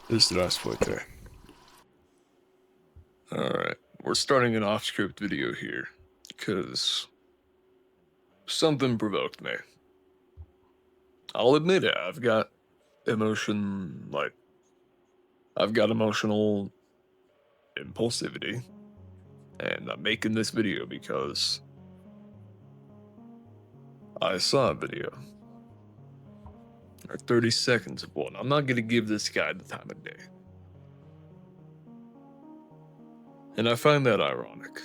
Здравствуйте. Alright, we're starting an off-script video here, because something provoked me. I'll admit it, I've got emotional impulsivity, and I'm making this video because I saw a video, or 30 seconds of one. I'm not gonna give this guy the time of day. And I find that ironic.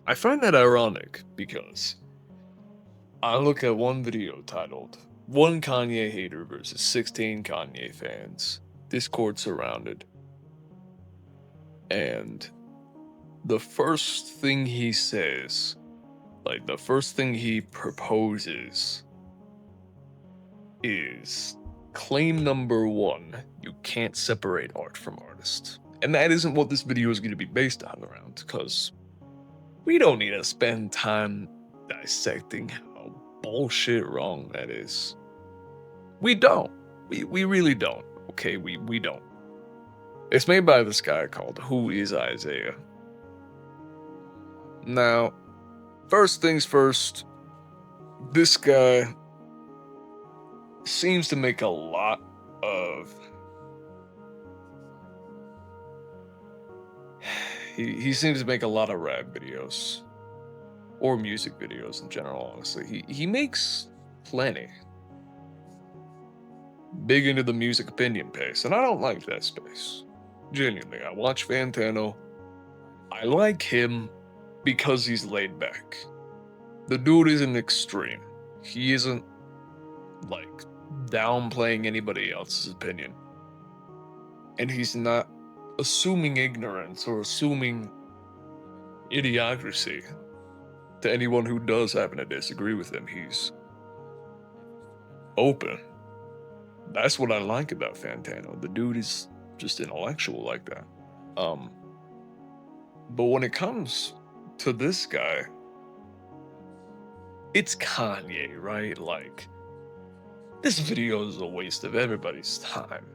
I find that ironic because I look at one video titled, One Kanye Hater versus 16 Kanye Fans, Discord Surrounded, and the first thing he says, like the first thing he proposes, is claim number one: you can't separate art from artist. And that isn't what this video is going to be based on around, because we don't need to spend time dissecting how bullshit wrong that is. We don't. We really don't. Okay, we don't. It's made by this guy called Who Is Isaiah. Now, first things first, this guy seems to make a lot of... He seems to make a lot of rap videos. Or music videos in general, honestly. He makes plenty. Big into the music opinion pace, and I don't like that space. Genuinely, I watch Fantano. I like him because he's laid back. The dude isn't extreme. He isn't, like, downplaying anybody else's opinion. And he's not assuming ignorance or assuming idiocracy to anyone who does happen to disagree with him. He's open. That's what I like about Fantano. The dude is just intellectual like that. But when it comes to this guy, it's Kanye, right? Like, this video is a waste of everybody's time.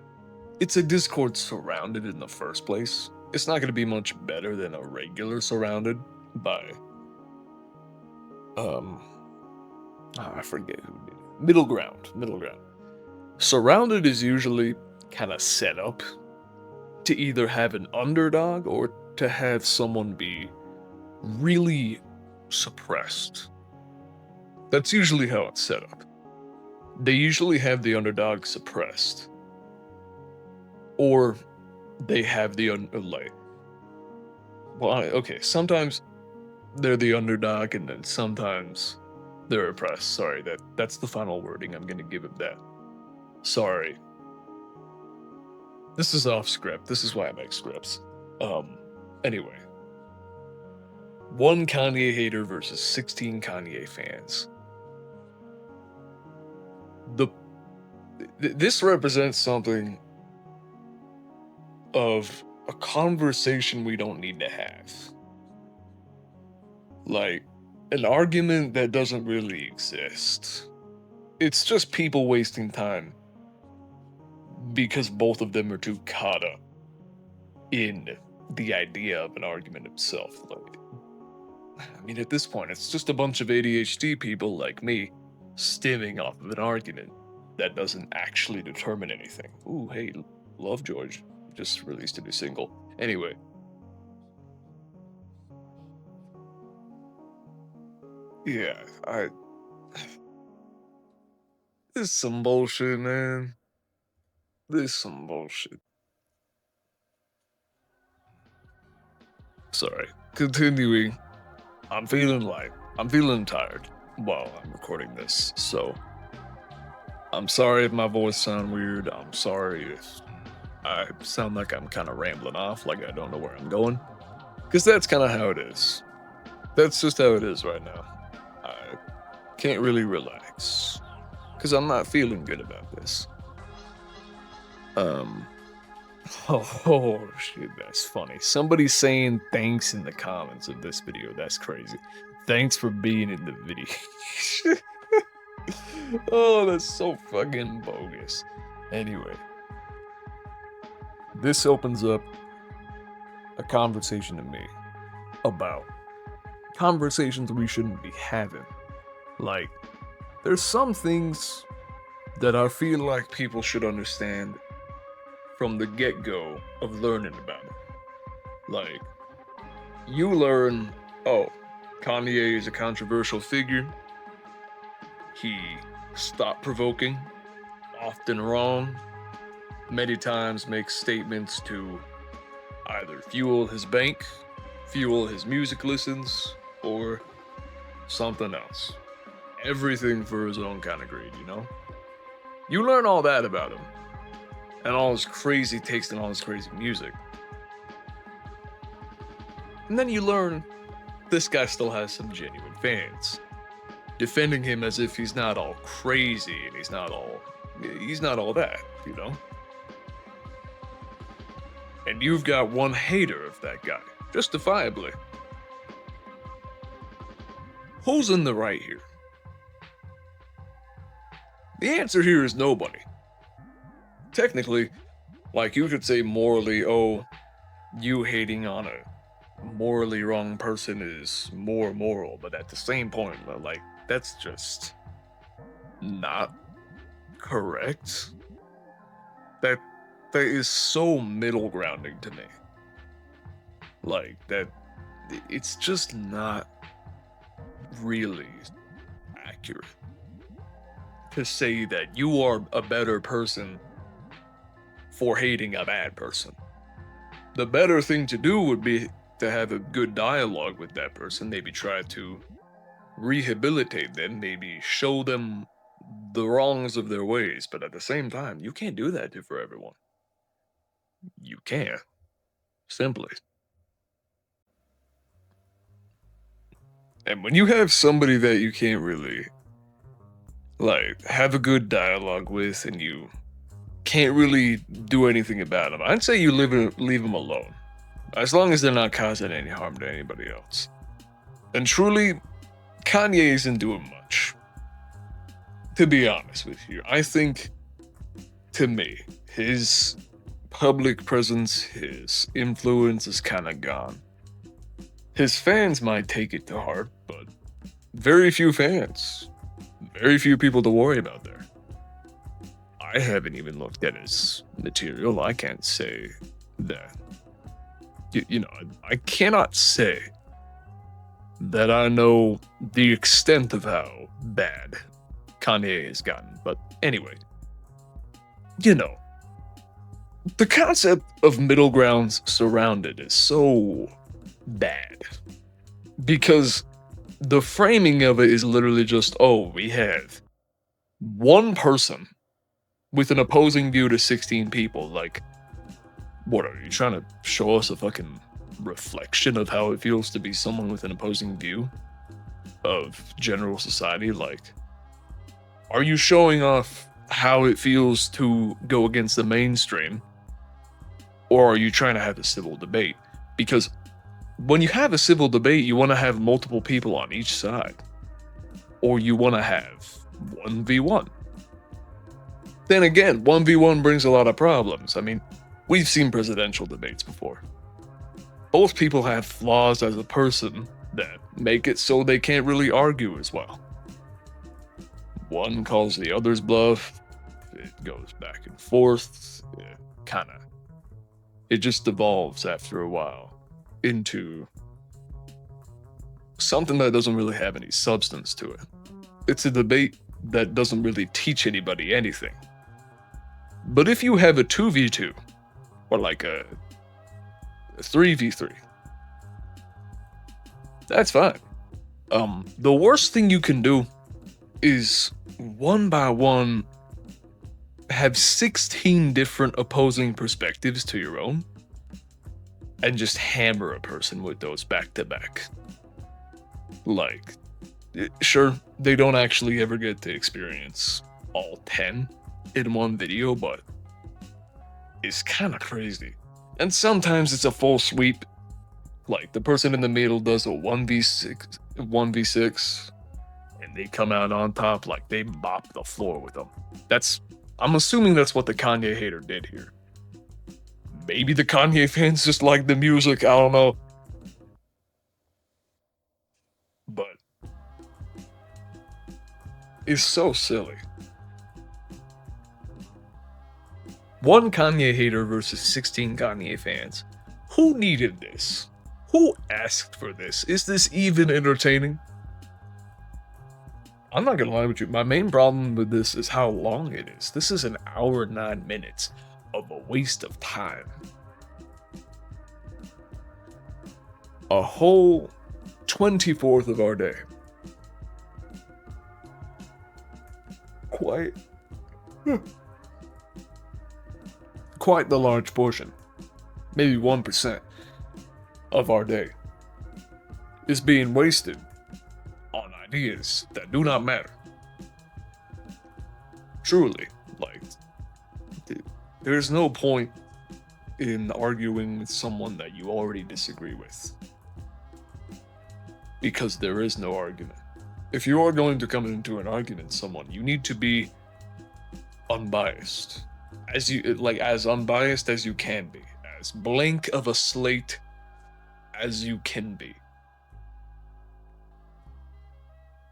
It's a Discord Surrounded in the first place. It's not going to be much better than a regular Surrounded by, I forget who did it. Middle Ground. Surrounded is usually kind of set up to either have an underdog or to have someone be really suppressed. That's usually how it's set up. They usually have the underdog suppressed, or they have the sometimes they're the underdog, and then sometimes they're oppressed. Sorry, that's the final wording. I'm gonna give it that. Sorry. This is off script. This is why I make scripts. Anyway. One Kanye hater versus 16 Kanye fans. This represents something of a conversation we don't need to have. Like, an argument that doesn't really exist. It's just people wasting time because both of them are too caught up in the idea of an argument itself. Like, I mean, at this point, it's just a bunch of ADHD people like me stemming off of an argument that doesn't actually determine anything. Ooh, hey, Love George just released a new single. Anyway. Yeah, this is some bullshit, man. This is some bullshit. Sorry. Continuing. I'm feeling tired while I'm recording this, so I'm sorry if my voice sounds weird. I'm sorry if I sound like I'm kind of rambling off, like I don't know where I'm going, because that's kind of how it is. That's just how it is right now. I can't really relax, because I'm not feeling good about this. Oh shit, that's funny. Somebody's saying thanks in the comments of this video. That's crazy. Thanks for being in the video. Oh, that's so fucking bogus. Anyway, this opens up a conversation to me about conversations we shouldn't be having. Like, there's some things that I feel like people should understand from the get-go of learning about it. Like, you learn, oh, Kanye is a controversial figure. He stopped provoking, often wrong, many times makes statements to either fuel his bank, fuel his music listens, or something else. Everything for his own kind of greed, you know? You learn all that about him, and all his crazy taste and all his crazy music. And then you learn this guy still has some genuine fans, defending him as if he's not all crazy and he's not all that, you know? And you've got one hater of that guy, justifiably. Who's in the right here? The answer here is nobody. Technically, like you could say morally, oh, you hating on a morally wrong person is more moral, but at the same point, like, that's just not correct. That is so middle grounding to me. Like, that, it's just not really accurate to say that you are a better person for hating a bad person. The better thing to do would be to have a good dialogue with that person, maybe try to rehabilitate them, maybe show them the wrongs of their ways, but at the same time, you can't do that for everyone. You can't. Simply. And when you have somebody that you can't really, like, have a good dialogue with and you can't really do anything about them, I'd say you leave them alone. As long as they're not causing any harm to anybody else. And truly, Kanye isn't doing much. To be honest with you, I think, to me, his public presence, his influence is kind of gone. His fans might take it to heart, but very few fans. Very few people to worry about there. I haven't even looked at his material. I can't say that. You know, I cannot say that I know the extent of how bad Kanye has gotten. But anyway, you know, the concept of middle grounds surrounded is so bad. Because the framing of it is literally just, oh, we have one person with an opposing view to 16 people. Like, what are you trying to show us a fucking reflection of how it feels to be someone with an opposing view of general society? Like, are you showing off how it feels to go against the mainstream? Or are you trying to have a civil debate? Because when you have a civil debate, you want to have multiple people on each side. Or you want to have 1v1. Then again, 1v1 brings a lot of problems. I mean, we've seen presidential debates before. Both people have flaws as a person that make it so they can't really argue as well. One calls the other's bluff. It goes back and forth. It just devolves after a while into something that doesn't really have any substance to it. It's a debate that doesn't really teach anybody anything. But if you have a 2v2, or like a 3v3, that's fine. The worst thing you can do is one by one have 16 different opposing perspectives to your own and just hammer a person with those back to back. Like, sure, they don't actually ever get to experience all 10 in one video, but it's kind of crazy. And sometimes it's a full sweep. Like, the person in the middle does a 1v6, and they come out on top like they mop the floor with them. I'm assuming that's what the Kanye hater did here. Maybe the Kanye fans just like the music, I don't know. But it's so silly. One Kanye hater versus 16 Kanye fans. Who needed this? Who asked for this? Is this even entertaining? I'm not gonna lie with you, my main problem with this is how long it is. This is an hour and 9 minutes of a waste of time. A whole 24th of our day. Quite the large portion, maybe 1% of our day, is being wasted on ideas that do not matter. Truly, like, there's no point in arguing with someone that you already disagree with. Because there is no argument. If you are going to come into an argument with someone, you need to be unbiased. As unbiased as you can be. As blank of a slate as you can be.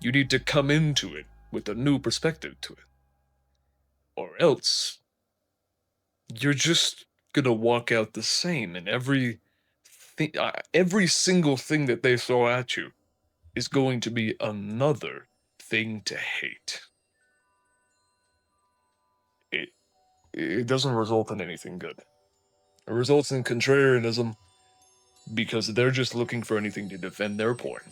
You need to come into it with a new perspective to it. Or else, you're just gonna walk out the same, and every single thing that they throw at you is going to be another thing to hate. It doesn't result in anything good. It results in contrarianism because they're just looking for anything to defend their point.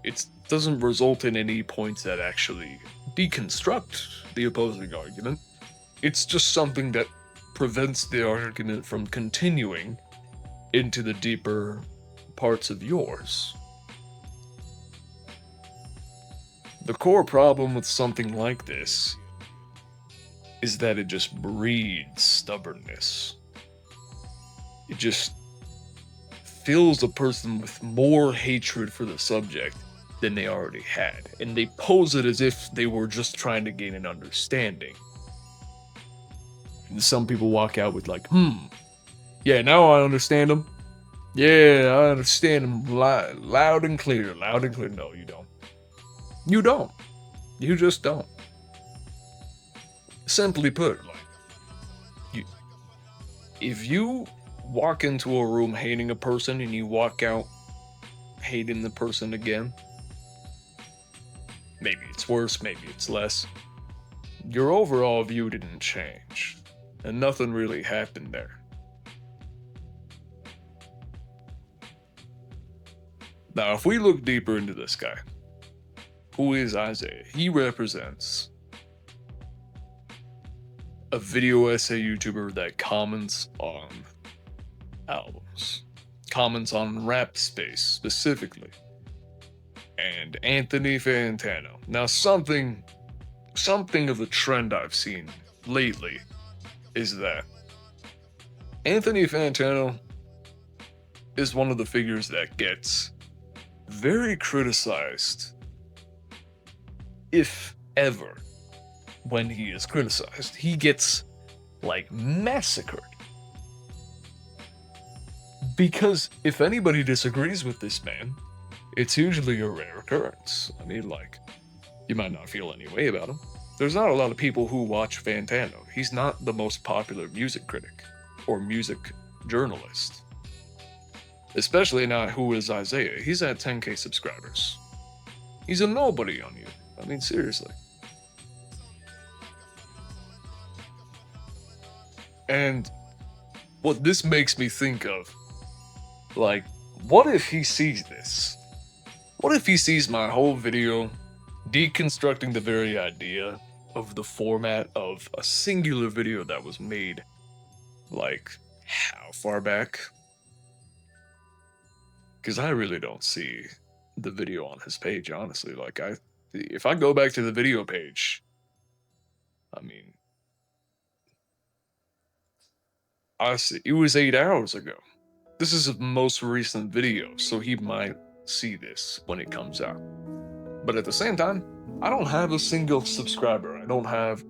It doesn't result in any points that actually deconstruct the opposing argument. It's just something that prevents the argument from continuing into the deeper parts of yours. The core problem with something like this is that it just breeds stubbornness. It just fills a person with more hatred for the subject than they already had, and they pose it as if they were just trying to gain an understanding. And some people walk out with like, yeah, now I understand them. Yeah, I understand them loud and clear, loud and clear. No, you don't. You don't. You just don't. Simply put, if you walk into a room hating a person and you walk out hating the person again, maybe it's worse, maybe it's less, your overall view didn't change, and nothing really happened there. Now, if we look deeper into this guy, who is Isaiah? He represents a video essay YouTuber that comments on albums, comments on rap space specifically, and Anthony Fantano. Now, something of a trend I've seen lately is that Anthony Fantano is one of the figures that gets very criticized, if ever. When he is criticized, he gets like massacred. Because if anybody disagrees with this man, it's usually a rare occurrence. I mean, like, you might not feel any way about him. There's not a lot of people who watch Fantano. He's not the most popular music critic or music journalist. Especially not who is Isaiah. He's at 10K subscribers. He's a nobody on YouTube. I mean, seriously. And what this makes me think of, like, what if he sees this? What if he sees my whole video deconstructing the very idea of the format of a singular video that was made, like, how far back? Because I really don't see the video on his page, honestly. Like, if I go back to the video page, I mean, I see it was 8 hours ago. This is a most recent video, so he might see this when it comes out. But at the same time, I don't have a single subscriber. I don't have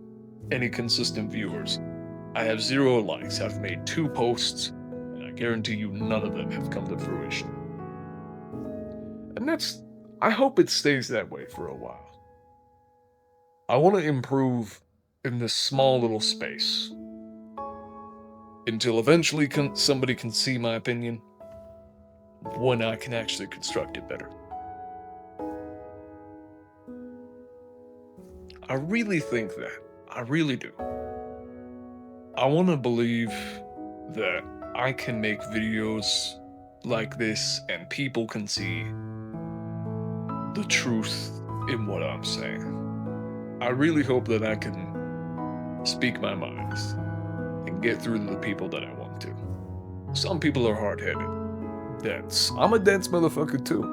any consistent viewers. I have 0 likes. I've made 2 posts, and I guarantee you none of them have come to fruition. And I hope it stays that way for a while. I want to improve in this small little space until eventually somebody can see my opinion when I can actually construct it better. I really think that. I really do. I want to believe that I can make videos like this and people can see the truth in what I'm saying. I really hope that I can speak my mind and get through to the people that I want to. Some people are hard-headed. I'm a dense motherfucker too.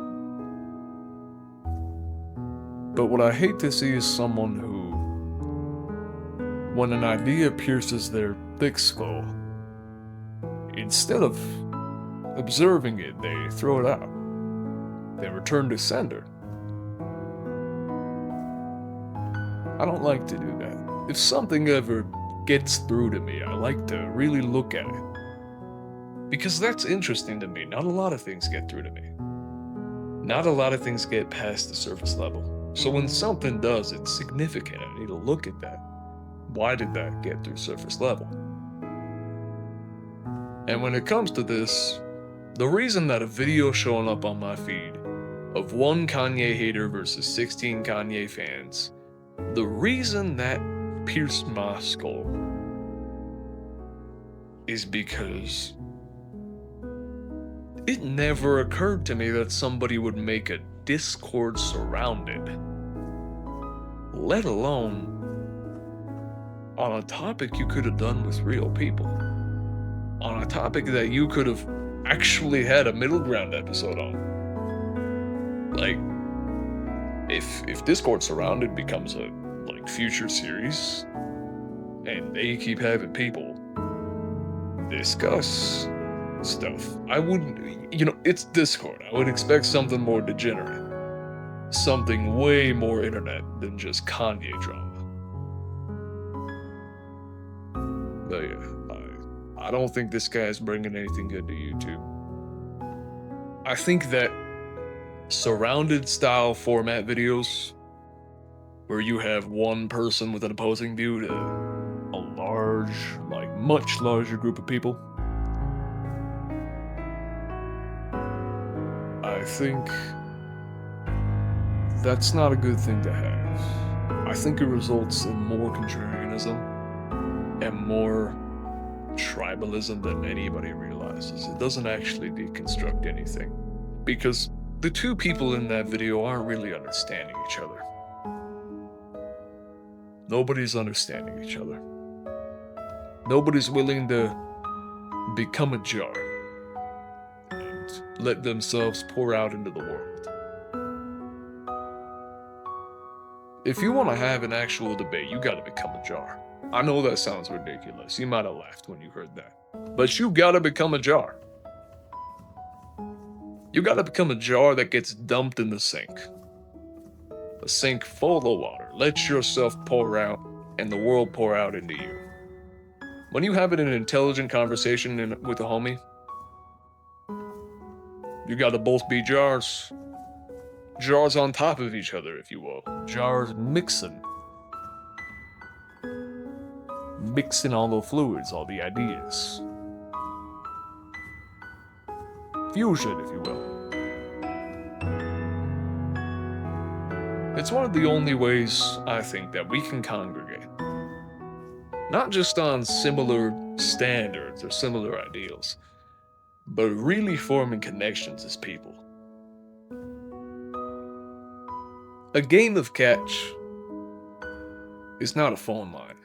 But what I hate to see is someone who, when an idea pierces their thick skull, instead of observing it, they throw it out. They return to sender. I don't like to do that. If something ever gets through to me, I like to really look at it. Because that's interesting to me. Not a lot of things get through to me. Not a lot of things get past the surface level. So when something does, it's significant. I need to look at that. Why did that get through surface level? And when it comes to this, the reason that a video showing up on my feed of 1 Kanye hater versus 16 Kanye fans, the reason that pierced my skull is because it never occurred to me that somebody would make a Discord surrounded, let alone on a topic you could have done with real people, on a topic that you could have actually had a middle ground episode on. Like, if Discord surrounded becomes a future series, and they keep having people discuss stuff, I wouldn't, it's Discord. I would expect something more degenerate. Something way more internet than just Kanye drama. But yeah, I don't think this guy's bringing anything good to YouTube. I think that surrounded style format videos, where you have one person with an opposing view to a large, much larger group of people, I think that's not a good thing to have. I think it results in more contrarianism and more tribalism than anybody realizes. It doesn't actually deconstruct anything, because the 2 people in that video aren't really understanding each other. Nobody's understanding each other. Nobody's willing to become a jar and let themselves pour out into the world. If you want to have an actual debate, you gotta become a jar. I know that sounds ridiculous. You might have laughed when you heard that. But you gotta become a jar. You gotta become a jar that gets dumped in the sink. A sink full of water. Let yourself pour out, and the world pour out into you. When you have an intelligent conversation with a homie, you gotta both be jars. Jars on top of each other, if you will. Jars mixing all the fluids, all the ideas. Fusion, if you will. It's one of the only ways, I think, that we can congregate. Not just on similar standards or similar ideals, but really forming connections as people. A game of catch is not a phone line.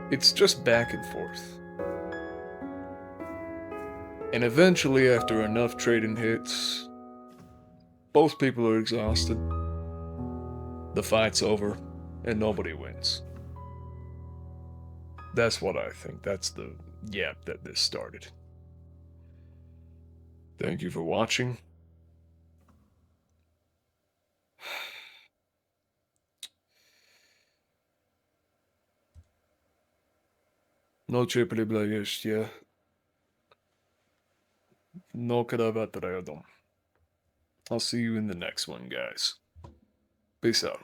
It's just back and forth. And eventually, after enough trading hits, both people are exhausted. The fight's over, and nobody wins. That's what I think. That's the yap that this started. Thank you for watching. Noche приближающая. No queda I'll see you in the next one, guys. Peace out.